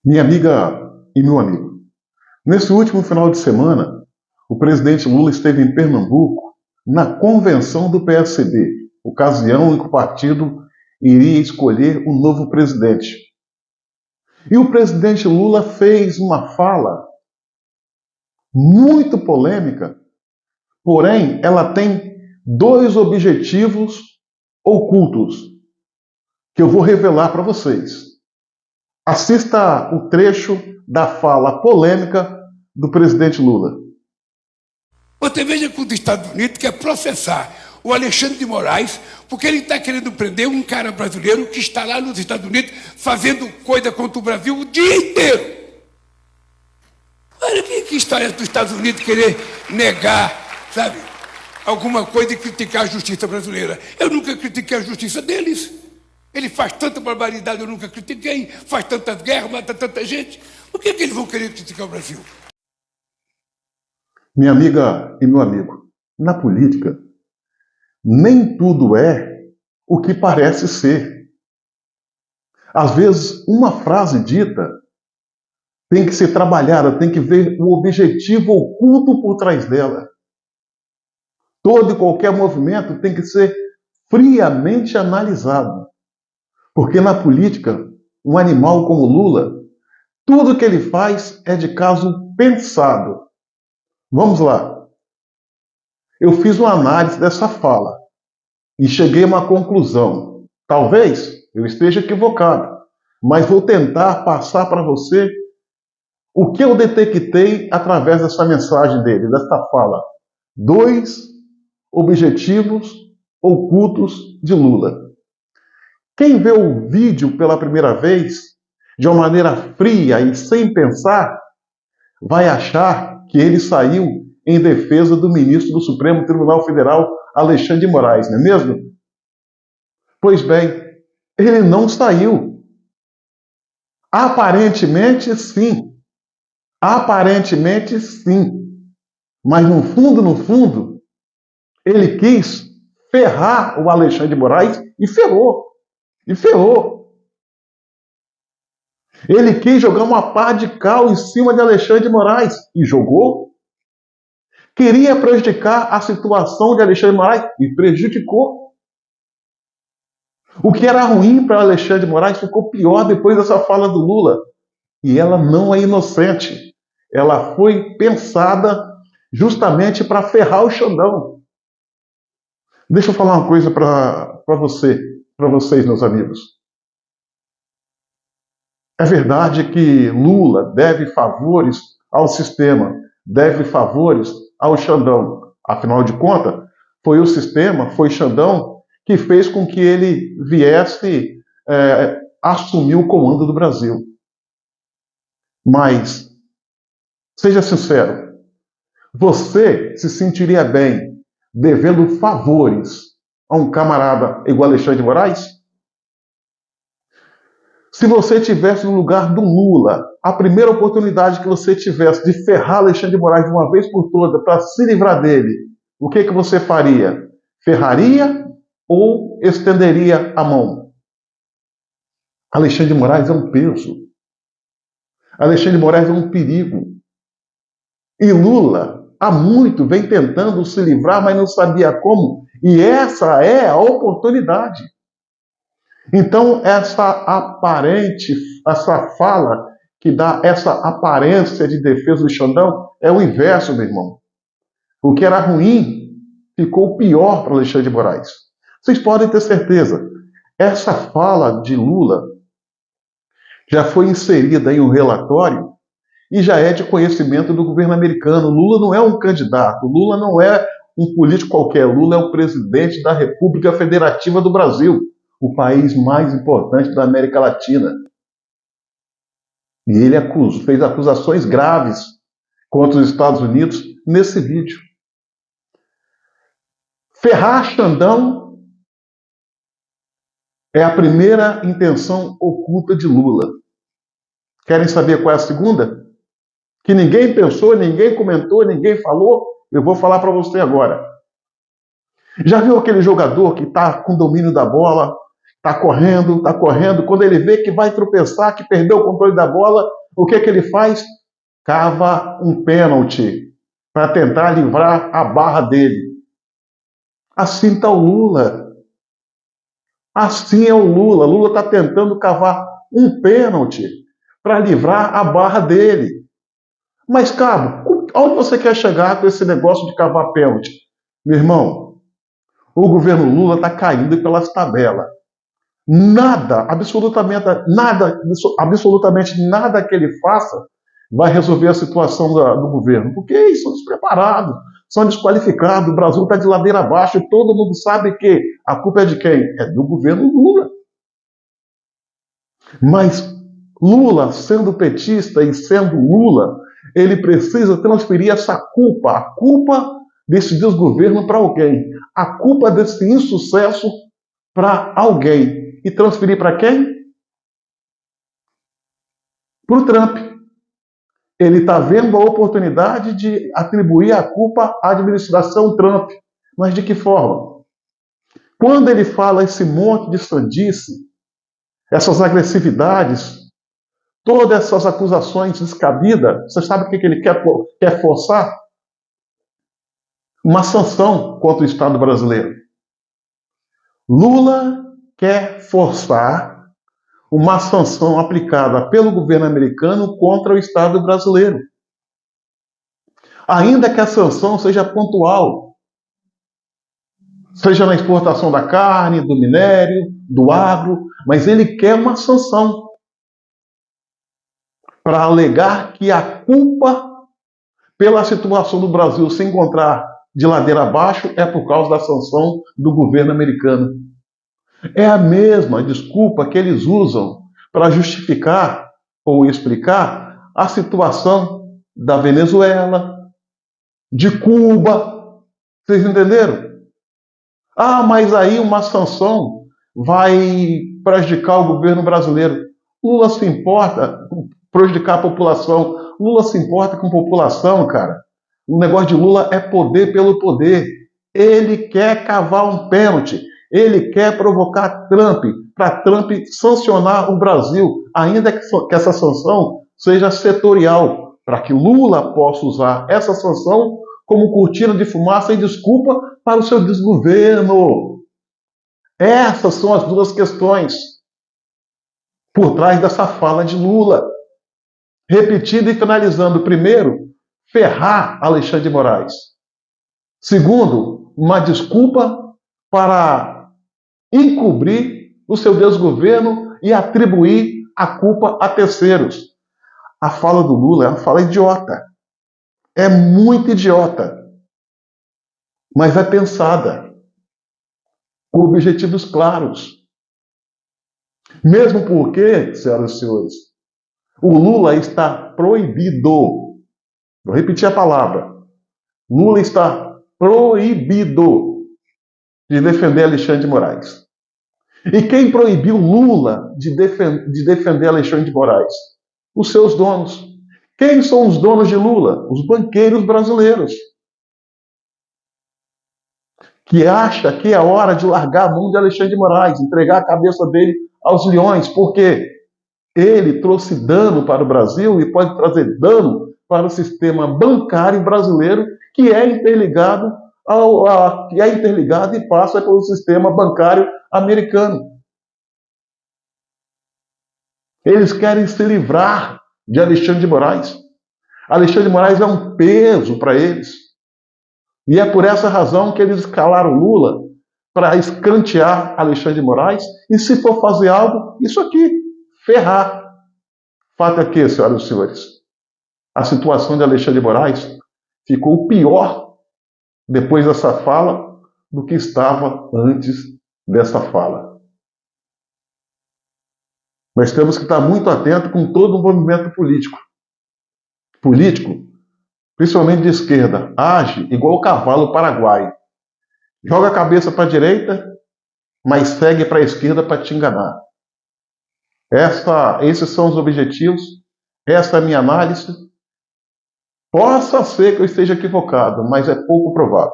Minha amiga e meu amigo, nesse último final de semana, o presidente Lula esteve em Pernambuco na convenção do PSB, ocasião em que o partido iria escolher o novo presidente. E o presidente Lula fez uma fala muito polêmica, porém ela tem dois objetivos ocultos que eu vou revelar para vocês. Assista o trecho da fala polêmica do presidente Lula. Você veja que os Estados Unidos quer processar o Alexandre de Moraes porque ele está querendo prender um cara brasileiro que está lá nos Estados Unidos fazendo coisa contra o Brasil o dia inteiro. Olha que história dos Estados Unidos querer negar, sabe, alguma coisa e criticar a justiça brasileira. Eu nunca critiquei a justiça deles. Ele faz tanta barbaridade, eu nunca critiquei, faz tantas guerras, mata tanta gente. Por que eles vão querer criticar o Brasil? Minha amiga e meu amigo, na política, nem tudo é o que parece ser. Às vezes, uma frase dita tem que ser trabalhada, tem que ver o objetivo oculto por trás dela. Todo e qualquer movimento tem que ser friamente analisado. Porque na política, um animal como Lula, tudo que ele faz é de caso pensado. Vamos lá. Eu fiz uma análise dessa fala e cheguei a uma conclusão. Talvez eu esteja equivocado, mas vou tentar passar para você o que eu detectei através dessa mensagem dele, dessa fala. Dois objetivos ocultos de Lula. Quem vê o vídeo pela primeira vez, de uma maneira fria e sem pensar, vai achar que ele saiu em defesa do ministro do Supremo Tribunal Federal, Alexandre de Moraes, não é mesmo? Pois bem, ele não saiu. Aparentemente, sim. Aparentemente, sim. Mas no fundo, ele quis ferrar o Alexandre de Moraes e ferrou. E ferrou. Ele quis jogar uma pá de cal em cima de Alexandre de Moraes e jogou. Queria prejudicar a situação de Alexandre de Moraes e prejudicou. O que era ruim para Alexandre de Moraes ficou pior depois dessa fala do Lula. E ela não é inocente. Ela foi pensada justamente para ferrar o Xandão. Deixa eu falar uma coisa para vocês, meus amigos. É verdade que Lula deve favores ao sistema, deve favores ao Xandão. Afinal de contas, foi o sistema, foi Xandão, que fez com que ele viesse assumir o comando do Brasil. Mas, seja sincero, você se sentiria bem devendo favores a um camarada igual Alexandre de Moraes? Se você estivesse no lugar do Lula, a primeira oportunidade que você tivesse de ferrar Alexandre de Moraes de uma vez por todas para se livrar dele, o que você faria? Ferraria ou estenderia a mão? Alexandre de Moraes é um peso. Alexandre de Moraes é um perigo. E Lula, há muito, vem tentando se livrar, mas não sabia como. E essa é a oportunidade. Então, essa fala que dá essa aparência de defesa do Xandão é o inverso, meu irmão. O que era ruim ficou pior para Alexandre de Moraes. Vocês podem ter certeza, essa fala de Lula já foi inserida em um relatório e já é de conhecimento do governo americano. Lula não é um candidato, Lula não é um político qualquer, Lula é o presidente da República Federativa do Brasil, o país mais importante da América Latina. E ele fez acusações graves contra os Estados Unidos nesse vídeo. Ferrar Xandão é a primeira intenção oculta de Lula. Querem saber qual é a segunda? Que ninguém pensou, ninguém comentou, ninguém falou? Eu vou falar para você agora. Já viu aquele jogador que está com domínio da bola, Está correndo, está correndo. Quando ele vê que vai tropeçar, que perdeu o controle da bola, o que é que ele faz? Cava um pênalti para tentar livrar a barra dele. Assim está o Lula. Assim é o Lula. Lula está tentando cavar um pênalti para livrar a barra dele. Mas, Cabo, onde você quer chegar com esse negócio de cavar pênalti? Meu irmão, o governo Lula está caindo pelas tabelas. Nada, absolutamente nada que ele faça vai resolver a situação do governo, porque eles são despreparados, são desqualificados, o Brasil está de ladeira abaixo e todo mundo sabe que a culpa é de quem? É do governo Lula. Mas Lula, sendo petista e sendo Lula, ele precisa transferir essa culpa, a culpa desse desgoverno para alguém, a culpa desse insucesso para alguém. E transferir para quem? Para o Trump. Ele está vendo a oportunidade de atribuir a culpa à administração Trump. Mas de que forma? Quando ele fala esse monte de sandice, essas agressividades, todas essas acusações descabidas, você sabe o que ele quer forçar? Uma sanção contra o Estado brasileiro. Lula quer forçar uma sanção aplicada pelo governo americano contra o Estado brasileiro. Ainda que a sanção seja pontual, seja na exportação da carne, do minério, do agro, mas ele quer uma sanção para alegar que a culpa pela situação do Brasil se encontrar de ladeira abaixo é por causa da sanção do governo americano. É a mesma desculpa que eles usam para justificar ou explicar a situação da Venezuela, de Cuba. Vocês entenderam? Ah, mas aí uma sanção vai prejudicar o governo brasileiro. Lula se importa com prejudicar a população. Lula se importa com a população, cara. O negócio de Lula é poder pelo poder. Ele quer cavar um pênalti. Ele quer provocar Trump, para Trump sancionar o Brasil, ainda que essa sanção seja setorial, para que Lula possa usar essa sanção como cortina de fumaça e desculpa para o seu desgoverno. Essas são as duas questões por trás dessa fala de Lula. Repetindo e finalizando. Primeiro, ferrar Alexandre de Moraes. Segundo, uma desculpa para encobrir o seu desgoverno e atribuir a culpa a terceiros. A fala do Lula é uma fala idiota. É muito idiota. Mas é pensada, com objetivos claros. Mesmo porque, senhoras e senhores, o Lula está proibido. Vou repetir a palavra. Lula está proibido de defender Alexandre de Moraes. E quem proibiu Lula de defender Alexandre de Moraes? Os seus donos. Quem são os donos de Lula? Os banqueiros brasileiros. Que acha que é hora de largar a mão de Alexandre de Moraes, entregar a cabeça dele aos leões, porque ele trouxe dano para o Brasil e pode trazer dano para o sistema bancário brasileiro, que é interligado e passa pelo sistema bancário americano. Eles querem se livrar de Alexandre de Moraes. Alexandre de Moraes é um peso para eles. E é por essa razão que eles escalaram Lula para escantear Alexandre de Moraes e, se for fazer algo, isso aqui, ferrar. Fato é que, senhoras e senhores, a situação de Alexandre de Moraes ficou pior depois dessa fala do que estava antes dessa fala. Mas temos que estar muito atentos com todo o movimento político. Político, principalmente de esquerda, age igual o cavalo paraguaio. Joga a cabeça para a direita, mas segue para a esquerda para te enganar. Esses são os objetivos, essa é a minha análise. Possa ser que eu esteja equivocado, mas é pouco provável.